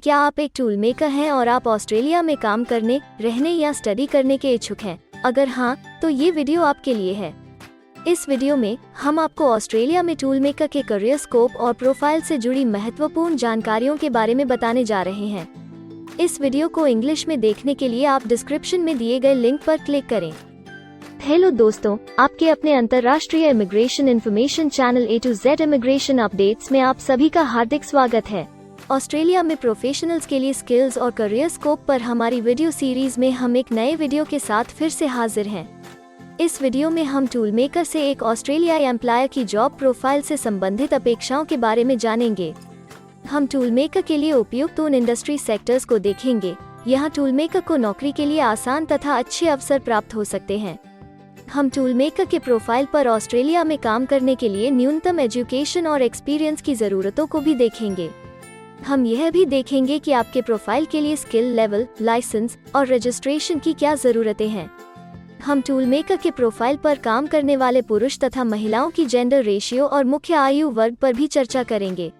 क्या आप एक टूल मेकर हैं और आप ऑस्ट्रेलिया में काम करने, रहने या स्टडी करने के इच्छुक हैं? अगर हाँ, तो ये वीडियो आपके लिए है। इस वीडियो में हम आपको ऑस्ट्रेलिया में टूल मेकर के करियर स्कोप और प्रोफाइल से जुड़ी महत्वपूर्ण जानकारियों के बारे में बताने जा रहे हैं। इस वीडियो को इंग्लिश में देखने के लिए आप डिस्क्रिप्शन में दिए गए लिंक पर क्लिक करें। हेलो दोस्तों, आपके अपने अंतर्राष्ट्रीय immigration information channel A to Z immigration updates में आप सभी का हार्दिक स्वागत है। ऑस्ट्रेलिया में प्रोफेशनल्स के लिए स्किल्स और करियर स्कोप पर हमारी वीडियो सीरीज में हम एक नए वीडियो के साथ फिर से हाजिर हैं। इस वीडियो में हम टूल मेकर से एक ऑस्ट्रेलियाई एम्प्लॉयर की जॉब प्रोफाइल से संबंधित अपेक्षाओं के बारे में जानेंगे। हम टूल मेकर के लिए उपयुक्त उन इंडस्ट्री सेक्टर्स को देखेंगे। यहाँ टूल मेकर को नौकरी के लिए आसान तथा अच्छे अवसर प्राप्त हो सकते हैं। हम टूल मेकर के प्रोफाइल पर ऑस्ट्रेलिया में काम करने के लिए न्यूनतम एजुकेशन और एक्सपीरियंस की जरूरतों को भी देखेंगे। हम यह भी देखेंगे कि आपके प्रोफाइल के लिए स्किल लेवल, लाइसेंस और रजिस्ट्रेशन की क्या जरूरतें हैं। हम टूल मेकर के प्रोफाइल पर काम करने वाले पुरुष तथा महिलाओं की जेंडर रेशियो और मुख्य आयु वर्ग पर भी चर्चा करेंगे।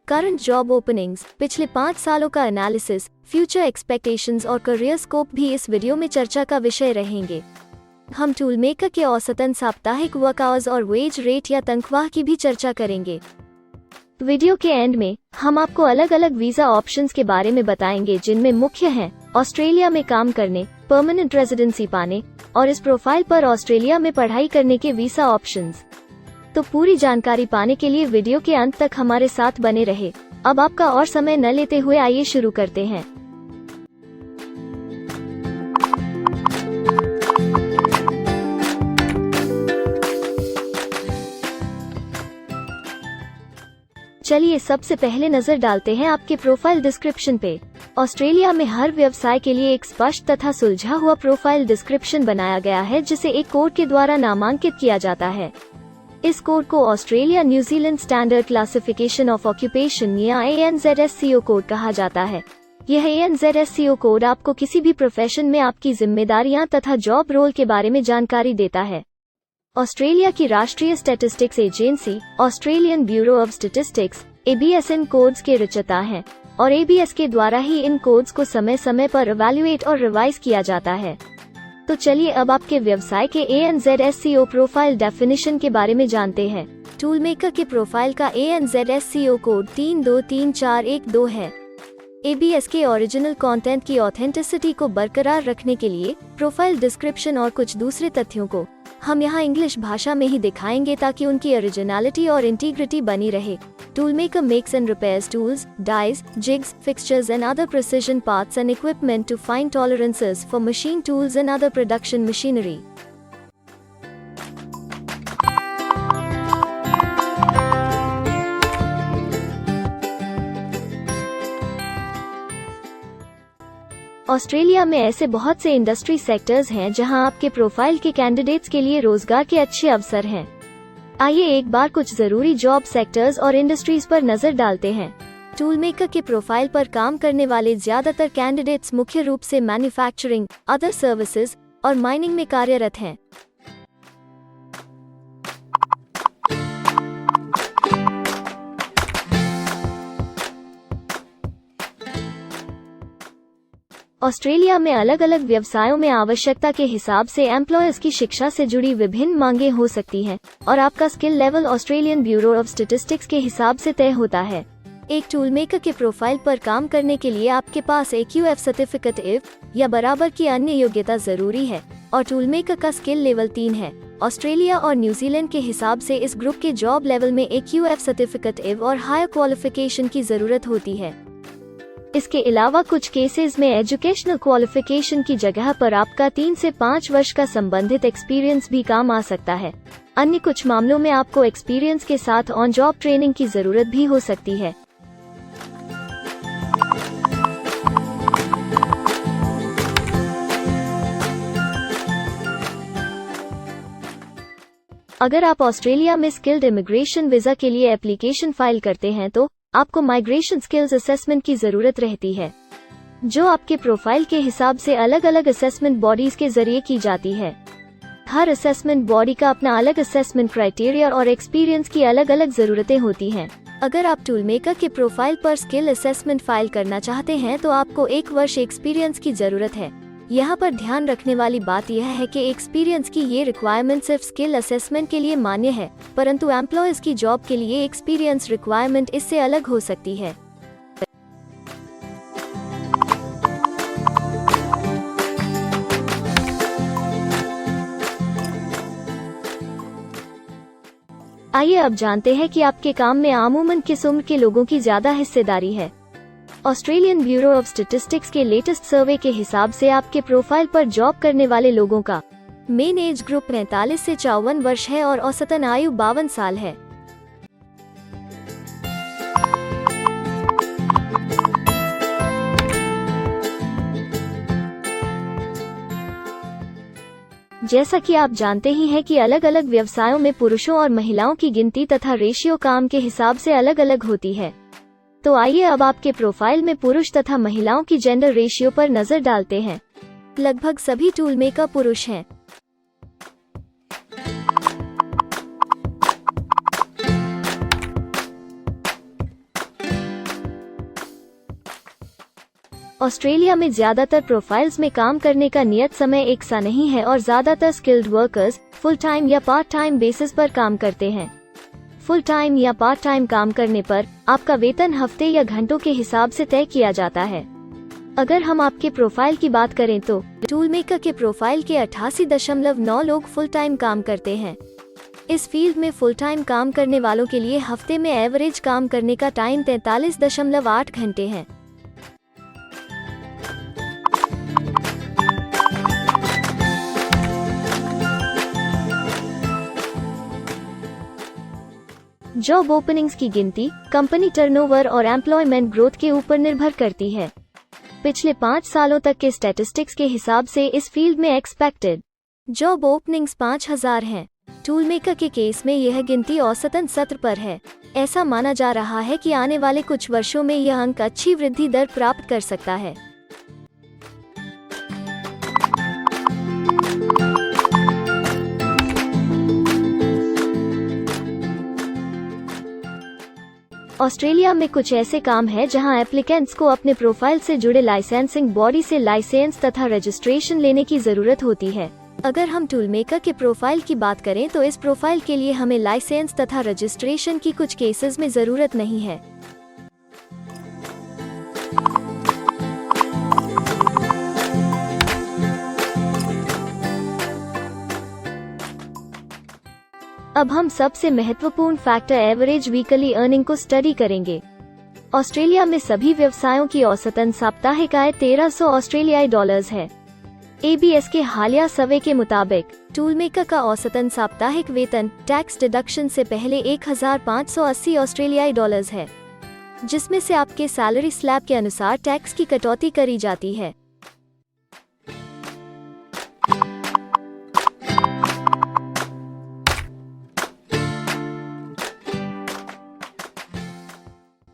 करंट जॉब ओपनिंग्स, पिछले 5 सालों का एनालिसिस, फ्यूचर एक्सपेक्टेशंस और करियर स्कोप भी इस वीडियो में चर्चा का विषय रहेंगे। हम टूल मेकर के औसतन साप्ताहिक वर्क आवर्स और वेज रेट या तनख्वाह की भी चर्चा करेंगे। वीडियो के एंड में हम आपको अलग अलग वीजा ऑप्शंस के बारे में बताएंगे, जिनमें मुख्य हैं ऑस्ट्रेलिया में काम करने, परमानेंट रेजिडेंसी पाने और इस प्रोफाइल पर ऑस्ट्रेलिया में पढ़ाई करने के वीजा ऑप्शंस। तो पूरी जानकारी पाने के लिए वीडियो के अंत तक हमारे साथ बने रहे। अब आपका और समय न लेते हुए आइए शुरू करते हैं। चलिए सबसे पहले नजर डालते हैं आपके प्रोफाइल डिस्क्रिप्शन पे। ऑस्ट्रेलिया में हर व्यवसाय के लिए एक स्पष्ट तथा सुलझा हुआ प्रोफाइल डिस्क्रिप्शन बनाया गया है, जिसे एक कोड के द्वारा नामांकित किया जाता है। इस कोड को Australia New Zealand standard classification of occupation या ANZSCO कोड कहा जाता है। यह ANZSCO कोड आपको किसी भी प्रोफेशन में आपकी जिम्मेदारियां तथा जॉब रोल के बारे में जानकारी देता है। ऑस्ट्रेलिया की राष्ट्रीय statistics agency Australian bureau of statistics ABS in codes के रचयिता हैं और ABS के द्वारा ही इन कोड्स को समय समय पर इवैल्यूएट और रिवाइज किया जाता है। तो चलिए अब आपके व्यवसाय के ANZSCO प्रोफाइल डेफिनेशन के बारे में जानते हैं। टूल मेकर के प्रोफाइल का ANZSCO कोड 323412 है। ABS के ओरिजिनल कंटेंट की ऑथेंटिसिटी को बरकरार रखने के लिए प्रोफाइल डिस्क्रिप्शन और कुछ दूसरे तथ्यों को हम यहाँ इंग्लिश भाषा में ही दिखाएंगे, ताकि उनकी ओरिजिनलिटी और इंटीग्रिटी बनी रहे। Tool maker makes and repairs tools, dies, jigs, fixtures and other precision parts and equipment to fine tolerances for machine tools and other production machinery. Australia में ऐसे बहुत से इंडस्ट्री सेक्टर्स हैं जहां आपके प्रोफाइल के कैंडिडेट्स के लिए रोजगार के अच्छे अवसर हैं। आइए एक बार कुछ जरूरी जॉब सेक्टर्स और इंडस्ट्रीज पर नजर डालते हैं। टूल मेकर के प्रोफाइल पर काम करने वाले ज्यादातर कैंडिडेट्स मुख्य रूप से मैन्युफैक्चरिंग, अदर सर्विसेज और माइनिंग में कार्यरत हैं। ऑस्ट्रेलिया में अलग अलग व्यवसायों में आवश्यकता के हिसाब से एम्प्लॉयर्स की शिक्षा से जुड़ी विभिन्न मांगें हो सकती हैं और आपका skill level Australian bureau of statistics के हिसाब से तय होता है। एक टूल मेकर के प्रोफाइल पर काम करने के लिए आपके पास AQF सर्टिफिकेट IF या बराबर की अन्य योग्यता जरूरी है और टूल मेकर का स्किल लेवल 3 है। ऑस्ट्रेलिया और न्यूजीलैंड के हिसाब से इस ग्रुप के जॉब लेवल में AQF सर्टिफिकेट IF और हायर क्वालिफिकेशन की जरूरत होती है। इसके अलावा कुछ केसेस में एजुकेशनल क्वालिफिकेशन की जगह पर आपका 3 से 5 वर्ष का संबंधित एक्सपीरियंस भी काम आ सकता है। अन्य कुछ मामलों में आपको एक्सपीरियंस के साथ ऑन जॉब ट्रेनिंग की जरूरत भी हो सकती है। अगर आप ऑस्ट्रेलिया में स्किल्ड इमिग्रेशन वीजा के लिए एप्लीकेशन फाइल करते हैं तो आपको माइग्रेशन स्किल्स असेसमेंट की जरूरत रहती है, जो आपके प्रोफाइल के हिसाब से अलग अलग असेसमेंट बॉडीज के जरिए की जाती है। हर असेसमेंट बॉडी का अपना अलग असेसमेंट क्राइटेरिया और एक्सपीरियंस की अलग अलग जरूरतें होती हैं। अगर आप टूलमेकर के प्रोफाइल पर स्किल असेसमेंट फाइल करना चाहते हैं तो आपको 1 वर्ष एक्सपीरियंस की जरूरत है। यहाँ पर ध्यान रखने वाली बात यह है कि एक्सपीरियंस की ये रिक्वायरमेंट सिर्फ स्किल असेसमेंट के लिए मान्य है, परंतु एम्प्लॉयज की जॉब के लिए एक्सपीरियंस रिक्वायरमेंट इससे अलग हो सकती है। आइए अब जानते हैं कि आपके काम में आमूमन किस उम्र के लोगों की ज्यादा हिस्सेदारी है। ऑस्ट्रेलियन ब्यूरो ऑफ स्टैटिस्टिक्स के लेटेस्ट सर्वे के हिसाब से आपके प्रोफाइल पर जॉब करने वाले लोगों का मेन एज ग्रुप 45 से 54 वर्ष है और औसतन आयु 52 साल है। जैसा कि आप जानते ही हैं कि अलग अलग व्यवसायों में पुरुषों और महिलाओं की गिनती तथा रेशियो काम के हिसाब से अलग अलग होती है। तो आइए अब आपके प्रोफाइल में पुरुष तथा महिलाओं की जेंडर रेशियो पर नजर डालते हैं। लगभग सभी टूलमेकर पुरुष हैं। ऑस्ट्रेलिया में ज्यादातर प्रोफाइल्स में काम करने का नियत समय एक सा नहीं है और ज्यादातर स्किल्ड वर्कर्स फुल टाइम या पार्ट टाइम बेसिस पर काम करते हैं। फुल टाइम या पार्ट टाइम काम करने पर आपका वेतन हफ्ते या घंटों के हिसाब से तय किया जाता है। अगर हम आपके प्रोफाइल की बात करें तो टूलमेकर के प्रोफाइल के 88.9 लोग फुल टाइम काम करते हैं। इस फील्ड में फुल टाइम काम करने वालों के लिए हफ्ते में एवरेज काम करने का टाइम 43.8 घंटे है। जॉब ओपनिंग्स की गिनती कंपनी टर्नओवर और एम्प्लॉयमेंट ग्रोथ के ऊपर निर्भर करती है। पिछले 5 सालों तक के स्टैटिस्टिक्स के हिसाब से इस फील्ड में एक्सपेक्टेड जॉब ओपनिंग्स 5000 हैं। टूलमेकर के केस में यह गिनती औसतन 17 पर है। ऐसा माना जा रहा है कि आने वाले कुछ वर्षों में यह अंक अच्छी वृद्धि दर प्राप्त कर सकता है। ऑस्ट्रेलिया में कुछ ऐसे काम हैं जहां एप्लीकेंट्स को अपने प्रोफाइल से जुड़े लाइसेंसिंग बॉडी से लाइसेंस तथा रजिस्ट्रेशन लेने की जरूरत होती है। अगर हम टूलमेकर के प्रोफाइल की बात करें तो इस प्रोफाइल के लिए हमें लाइसेंस तथा रजिस्ट्रेशन की कुछ केसेस में जरूरत नहीं है। अब हम सबसे महत्वपूर्ण फैक्टर एवरेज वीकली अर्निंग को स्टडी करेंगे। ऑस्ट्रेलिया में सभी व्यवसायों की औसतन साप्ताहिक आय 1300 ऑस्ट्रेलियाई डॉलर्स है। ABS के हालिया सर्वे के मुताबिक टूलमेकर का औसतन साप्ताहिक वेतन टैक्स डिडक्शन से पहले 1580 ऑस्ट्रेलियाई डॉलर्स है, जिसमें से आपके सैलरी स्लैब के अनुसार टैक्स की कटौती करी जाती है।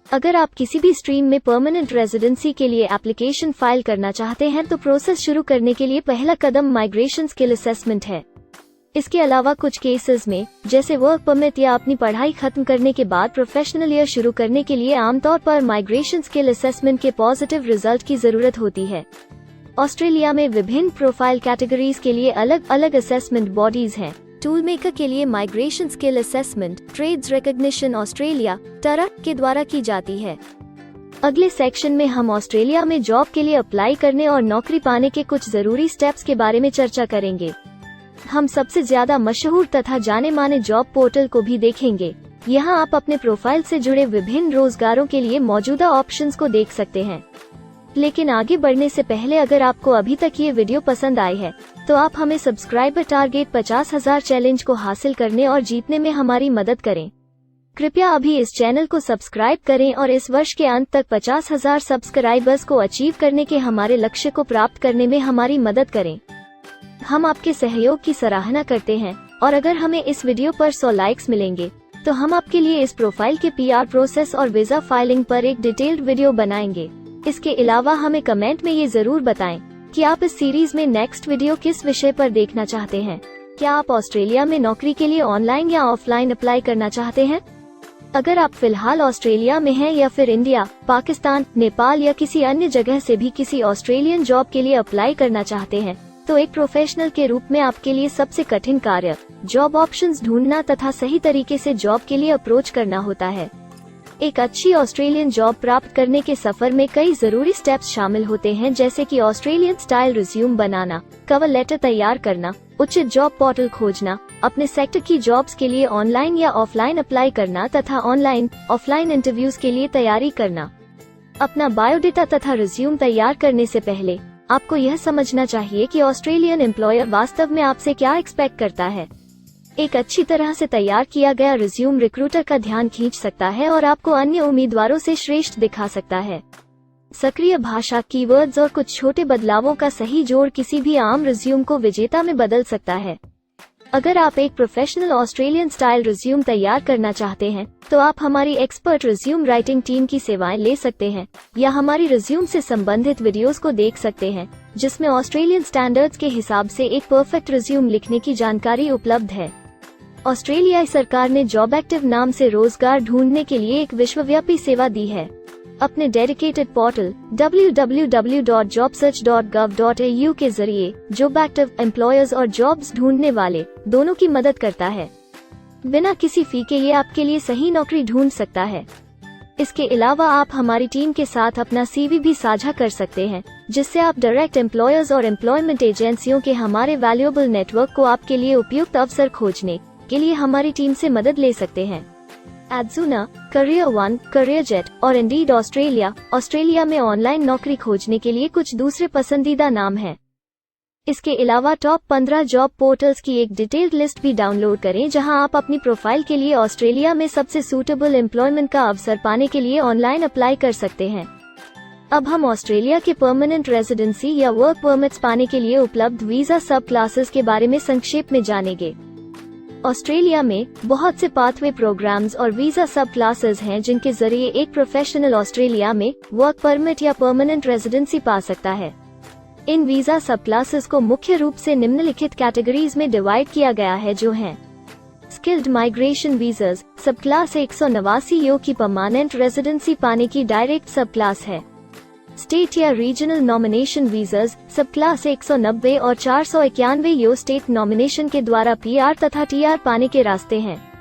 अगर आप किसी भी स्ट्रीम में परमानेंट रेजिडेंसी के लिए एप्लीकेशन फाइल करना चाहते हैं तो प्रोसेस शुरू करने के लिए पहला कदम माइग्रेशन स्किल असेसमेंट है। इसके अलावा कुछ केसेस में जैसे वर्क परमिट या अपनी पढ़ाई खत्म करने के बाद प्रोफेशनल ईयर शुरू करने के लिए आमतौर पर माइग्रेशन स्किल असेसमेंट के पॉजिटिव रिजल्ट की जरूरत होती है। ऑस्ट्रेलिया में विभिन्न प्रोफाइल कैटेगरीज के लिए अलग अलग असेसमेंट बॉडीज हैं। टूलमेकर के लिए migration skill assessment trades recognition Australia TRA के द्वारा की जाती है। अगले सेक्शन में हम ऑस्ट्रेलिया में जॉब के लिए अप्लाई करने और नौकरी पाने के कुछ जरूरी स्टेप्स के बारे में चर्चा करेंगे। हम सबसे ज्यादा मशहूर तथा जाने माने जॉब पोर्टल को भी देखेंगे। यहाँ आप अपने प्रोफाइल से जुड़े विभिन्न रोजगारों के लिए मौजूदा ऑप्शंस को देख सकते हैं। लेकिन आगे बढ़ने से पहले अगर आपको अभी तक ये वीडियो पसंद आई है तो आप हमें सब्सक्राइबर टारगेट 50,000 चैलेंज को हासिल करने और जीतने में हमारी मदद करें। कृपया अभी इस चैनल को सब्सक्राइब करें और इस वर्ष के अंत तक 50,000 सब्सक्राइबर्स को अचीव करने के हमारे लक्ष्य को प्राप्त करने में हमारी मदद करें। हम आपके सहयोग की सराहना करते हैं और अगर हमें इस वीडियो पर 100 लाइक्स मिलेंगे तो हम आपके लिए इस प्रोफाइल के PR प्रोसेस और वीजा फाइलिंग पर एक डिटेल्ड वीडियो बनाएंगे। इसके अलावा हमें कमेंट में ये जरूर बताएं कि आप इस सीरीज में नेक्स्ट वीडियो किस विषय पर देखना चाहते हैं। क्या आप ऑस्ट्रेलिया में नौकरी के लिए ऑनलाइन या ऑफलाइन अप्लाई करना चाहते हैं? अगर आप फिलहाल ऑस्ट्रेलिया में हैं या फिर इंडिया, पाकिस्तान, नेपाल या किसी अन्य जगह से भी किसी ऑस्ट्रेलियन जॉब के लिए अप्लाई करना चाहते हैं, तो एक प्रोफेशनल के रूप में आपके लिए सबसे कठिन कार्य जॉब ऑप्शंस ढूंढना तथा सही तरीके से जॉब के लिए अप्रोच करना होता है। एक अच्छी ऑस्ट्रेलियन जॉब प्राप्त करने के सफर में कई जरूरी स्टेप्स शामिल होते हैं, जैसे कि ऑस्ट्रेलियन स्टाइल रिज्यूम बनाना, कवर लेटर तैयार करना, उचित जॉब पोर्टल खोजना, अपने सेक्टर की जॉब्स के लिए ऑनलाइन या ऑफलाइन अप्लाई करना तथा ऑनलाइन ऑफलाइन इंटरव्यूज के लिए तैयारी करना। अपना बायोडेटा तथा रिज्यूम तैयार करने से पहले आपको यह समझना चाहिए कि ऑस्ट्रेलियन एम्प्लॉयर वास्तव में आपसे क्या एक्सपेक्ट करता है। एक अच्छी तरह से तैयार किया गया रिज्यूम रिक्रूटर का ध्यान खींच सकता है और आपको अन्य उम्मीदवारों से श्रेष्ठ दिखा सकता है। सक्रिय भाषा, कीवर्ड्स और कुछ छोटे बदलावों का सही जोड़ किसी भी आम रिज्यूम को विजेता में बदल सकता है। अगर आप एक प्रोफेशनल ऑस्ट्रेलियन स्टाइल रिज्यूम तैयार करना चाहते हैं, तो आप हमारी एक्सपर्ट रिज्यूम राइटिंग टीम की सेवाएं ले सकते हैं या हमारी रिज्यूम से संबंधित वीडियोस को देख सकते हैं, जिसमें ऑस्ट्रेलियन स्टैंडर्ड्स के हिसाब से एक परफेक्ट रिज्यूम लिखने की जानकारी उपलब्ध है। ऑस्ट्रेलियाई सरकार ने जॉब एक्टिव नाम से रोजगार ढूंढने के लिए एक विश्वव्यापी सेवा दी है। अपने डेडिकेटेड पोर्टल www.jobsearch.gov.au के जरिए जॉब एक्टिव एम्प्लॉयर्स और जॉब्स ढूंढने वाले दोनों की मदद करता है। बिना किसी फी के ये आपके लिए सही नौकरी ढूंढ सकता है। इसके अलावा आप हमारी टीम के साथ अपना CV भी साझा कर सकते हैं, जिससे आप डायरेक्ट एम्प्लॉयर्स और एम्प्लॉयमेंट एजेंसियों के हमारे वैल्यूएबल नेटवर्क को आपके लिए उपयुक्त अवसर खोजने के लिए हमारी टीम से मदद ले सकते हैं। एड्जुना, करियर वन, करियर जेट और इंडीड ऑस्ट्रेलिया में ऑनलाइन नौकरी खोजने के लिए कुछ दूसरे पसंदीदा नाम हैं। इसके अलावा टॉप 15 जॉब पोर्टल्स की एक डिटेल्ड लिस्ट भी डाउनलोड करें, जहां आप अपनी प्रोफाइल के लिए ऑस्ट्रेलिया में सबसे सूटेबल एम्प्लॉयमेंट का अवसर पाने के लिए ऑनलाइन अप्लाई कर सकते हैं। अब हम ऑस्ट्रेलिया के परमानेंट रेजिडेंसी या वर्क परमिट्स पाने के लिए उपलब्ध वीजा सब क्लासेस के बारे में संक्षेप में जानेंगे। ऑस्ट्रेलिया में बहुत से पाथवे प्रोग्राम्स और वीजा सब क्लासेस हैं, जिनके जरिए एक प्रोफेशनल ऑस्ट्रेलिया में वर्क परमिट या परमानेंट रेजिडेंसी पा सकता है। इन वीजा सब क्लासेस को मुख्य रूप से निम्नलिखित कैटेगरीज में डिवाइड किया गया है, जो हैं स्किल्ड माइग्रेशन वीजास सब क्लास 189 यो की परमानेंट रेजिडेंसी पाने की डायरेक्ट सब क्लास है। स्टेट या रीजनल नॉमिनेशन वीजास सब क्लास 190 और 491 यो स्टेट नॉमिनेशन के द्वारा PR तथा TR पाने के रास्ते हैं।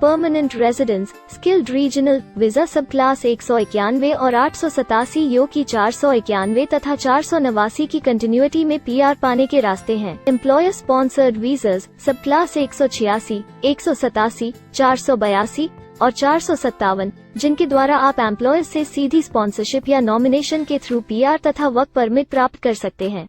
Permanent residence skilled regional visa सब क्लास 191 और 887 यो की 491 तथा 489 की कंटिन्यूटी में PR पाने के रास्ते हैं। एम्प्लॉयर स्पॉन्सर्ड वीजास सब क्लास 186, 187, 482 और 457, जिनके द्वारा आप एम्प्लॉयर से सीधी स्पॉन्सरशिप या नॉमिनेशन के थ्रू PR तथा वर्क परमिट प्राप्त कर सकते हैं।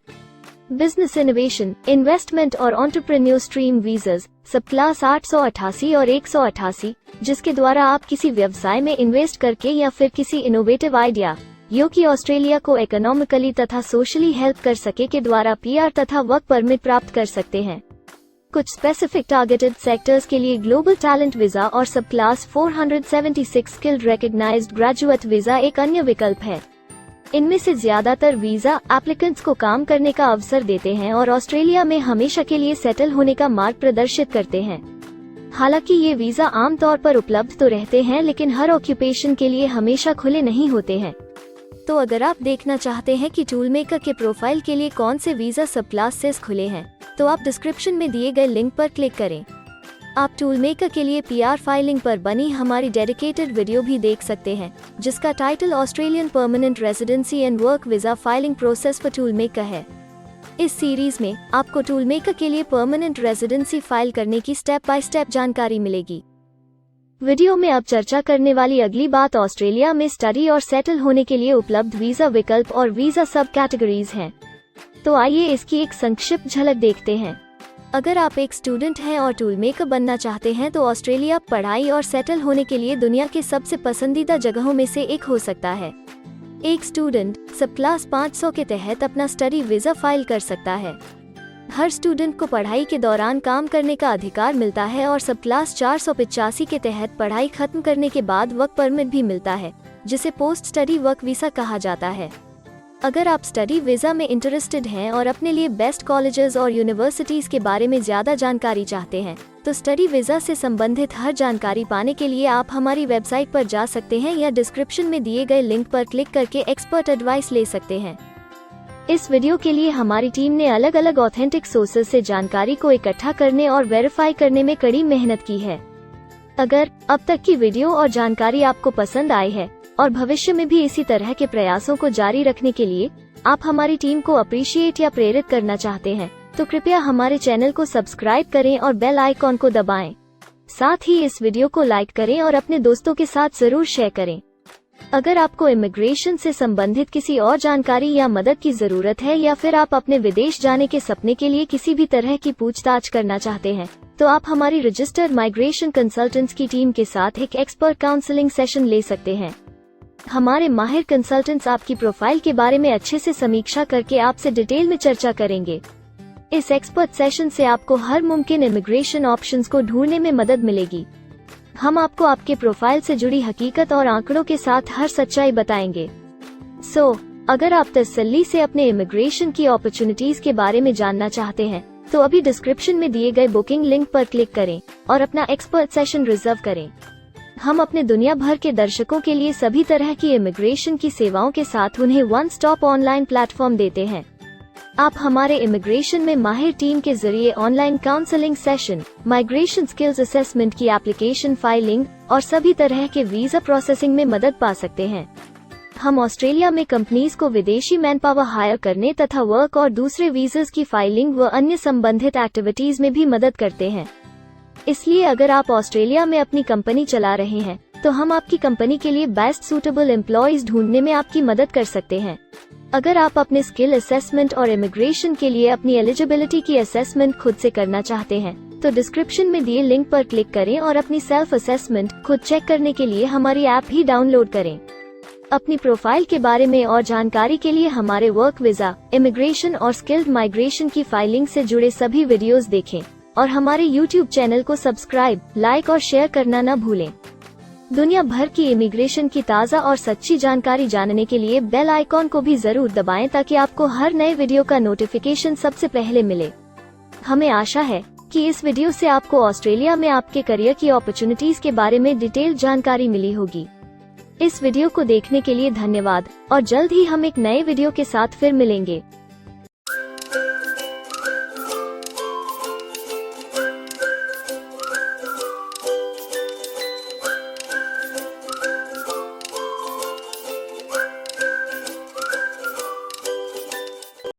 बिजनेस इनोवेशन, इन्वेस्टमेंट और एंटरप्रेन्योर स्ट्रीम वीजास सब क्लास 888 और 188, जिसके द्वारा आप किसी व्यवसाय में इन्वेस्ट करके या फिर किसी इनोवेटिव आइडिया यो कि ऑस्ट्रेलिया को इकोनॉमिकली तथा सोशली हेल्प कर सके के द्वारा PR तथा वर्क परमिट प्राप्त कर सकते हैं। कुछ स्पेसिफिक टारगेटेड सेक्टर्स के लिए ग्लोबल टैलेंट वीजा और subclass 476 skilled recognized graduate visa एक अन्य विकल्प है। इनमें से ज्यादातर वीजा एप्लीकेंट्स को काम करने का अवसर देते हैं और ऑस्ट्रेलिया में हमेशा के लिए सेटल होने का मार्ग प्रदर्शित करते हैं। हालांकि ये वीजा आमतौर पर उपलब्ध तो रहते हैं, लेकिन हर ऑक्यूपेशन के लिए हमेशा खुले नहीं होते हैं। तो अगर आप देखना चाहते हैं कि टूलमेकर के प्रोफाइल के लिए कौन से वीजा सब क्लासेस खुले हैं, तो आप डिस्क्रिप्शन में दिए गए लिंक पर क्लिक करें। आप टूलमेकर के लिए PR फाइलिंग पर बनी हमारी डेडिकेटेड वीडियो भी देख सकते हैं, जिसका title Australian permanent residency and work visa filing process for toolmaker है। इस सीरीज में आपको टूलमेकर के लिए परमानेंट रेजिडेंसी फाइल करने की स्टेप बाय स्टेप जानकारी मिलेगी। वीडियो में अब चर्चा करने वाली अगली बात ऑस्ट्रेलिया में स्टडी और सेटल होने के लिए उपलब्ध वीजा विकल्प और वीजा सब कैटेगरीज हैं। तो आइए इसकी एक संक्षिप्त झलक देखते हैं। अगर आप एक स्टूडेंट हैं और टूलमेकर बनना चाहते हैं, तो ऑस्ट्रेलिया पढ़ाई और सेटल होने के लिए दुनिया के सबसे पसंदीदा जगहों में से एक हो सकता है। एक स्टूडेंट सब क्लास 500 के तहत अपना स्टडी वीजा फाइल कर सकता है। हर स्टूडेंट को पढ़ाई के दौरान काम करने का अधिकार मिलता है और सब क्लास 485 के तहत पढ़ाई खत्म करने के बाद वर्क परमिट भी मिलता है, जिसे पोस्ट स्टडी वर्क वीजा कहा जाता है। अगर आप स्टडी वीजा में इंटरेस्टेड हैं और अपने लिए बेस्ट कॉलेजेस और यूनिवर्सिटीज के बारे में ज्यादा जानकारी चाहते हैं, तो स्टडी वीज़ा से संबंधित हर जानकारी पाने के लिए आप हमारी वेबसाइट पर जा सकते हैं या डिस्क्रिप्शन में दिए गए लिंक पर क्लिक करके एक्सपर्ट एडवाइस ले सकते हैं। इस वीडियो के लिए हमारी टीम ने अलग अलग ऑथेंटिक सोर्सेज से जानकारी को इकट्ठा करने और वेरीफाई करने में कड़ी मेहनत की है। अगर अब तक की वीडियो और जानकारी आपको पसंद आई है और भविष्य में भी इसी तरह के प्रयासों को जारी रखने के लिए आप हमारी टीम को अप्रिशिएट या प्रेरित करना चाहते हैं, तो कृपया हमारे चैनल को सब्सक्राइब करें और बेल आइकॉन को दबाएं। साथ ही इस वीडियो को लाइक करें और अपने दोस्तों के साथ जरूर शेयर करें। अगर आपको इमिग्रेशन से संबंधित किसी और जानकारी या मदद की जरूरत है या फिर आप अपने विदेश जाने के सपने के लिए किसी भी तरह की पूछताछ करना चाहते हैं, तो आप हमारी रजिस्टर्ड माइग्रेशन कंसल्टेंट्स की टीम के साथ एक एक्सपर्ट काउंसलिंग सेशन ले सकते हैं। हमारे माहिर कंसल्टेंट्स आपकी प्रोफाइल के बारे में अच्छे से समीक्षा करके आपसे डिटेल में चर्चा करेंगे। इस एक्सपर्ट सेशन से आपको हर मुमकिन इमिग्रेशन ऑप्शंस को ढूंढने में मदद मिलेगी। हम आपको आपके प्रोफाइल से जुड़ी हकीकत और आंकड़ों के साथ हर सच्चाई बताएंगे। अगर आप तसल्ली से अपने इमिग्रेशन की अपॉर्चुनिटीज के बारे में जानना चाहते हैं, तो अभी डिस्क्रिप्शन में दिए गए बुकिंग लिंक पर क्लिक करें और अपना एक्सपर्ट सेशन रिजर्व करें। हम अपने दुनिया भर के दर्शकों के लिए सभी तरह की इमिग्रेशन की सेवाओं के साथ उन्हें वन स्टॉप ऑनलाइन प्लेटफॉर्म देते हैं। आप हमारे इमिग्रेशन में माहिर टीम के जरिए online counselling session, migration skills assessment की एप्लीकेशन फाइलिंग और सभी तरह के वीजा प्रोसेसिंग में मदद पा सकते हैं। हम ऑस्ट्रेलिया में कंपनीज को विदेशी मैन पावर हायर करने तथा वर्क और दूसरे वीजास की फाइलिंग व अन्य संबंधित एक्टिविटीज में भी मदद करते हैं। इसलिए अगर आप ऑस्ट्रेलिया में अपनी कंपनी चला रहे हैं, तो हम आपकी कंपनी के लिए बेस्ट सूटेबल एम्प्लॉयज ढूंढने में आपकी मदद कर सकते हैं। अगर आप अपने स्किल असेसमेंट और इमिग्रेशन के लिए अपनी एलिजिबिलिटी की असेसमेंट खुद से करना चाहते हैं, तो डिस्क्रिप्शन में दिए लिंक पर क्लिक करें और अपनी सेल्फ असेसमेंट खुद चेक करने के लिए हमारी ऐप ही डाउनलोड करें। अपनी प्रोफाइल के बारे में और जानकारी के लिए हमारे वर्क वीजा, इमिग्रेशन और स्किल्ड माइग्रेशन की फाइलिंग से जुड़े सभी वीडियोस देखें और हमारे YouTube चैनल को सब्सक्राइब, लाइक और शेयर करना न भूलें। दुनिया भर की इमिग्रेशन की ताज़ा और सच्ची जानकारी जानने के लिए बेल आइकॉन को भी जरूर दबाएं ताकि आपको हर नए वीडियो का नोटिफिकेशन सबसे पहले मिले। हमें आशा है कि इस वीडियो से आपको ऑस्ट्रेलिया में आपके करियर की अपॉर्चुनिटीज के बारे में डिटेल जानकारी मिली होगी। इस वीडियो को देखने के लिए धन्यवाद और जल्द ही हम एक नए वीडियो के साथ फिर मिलेंगे।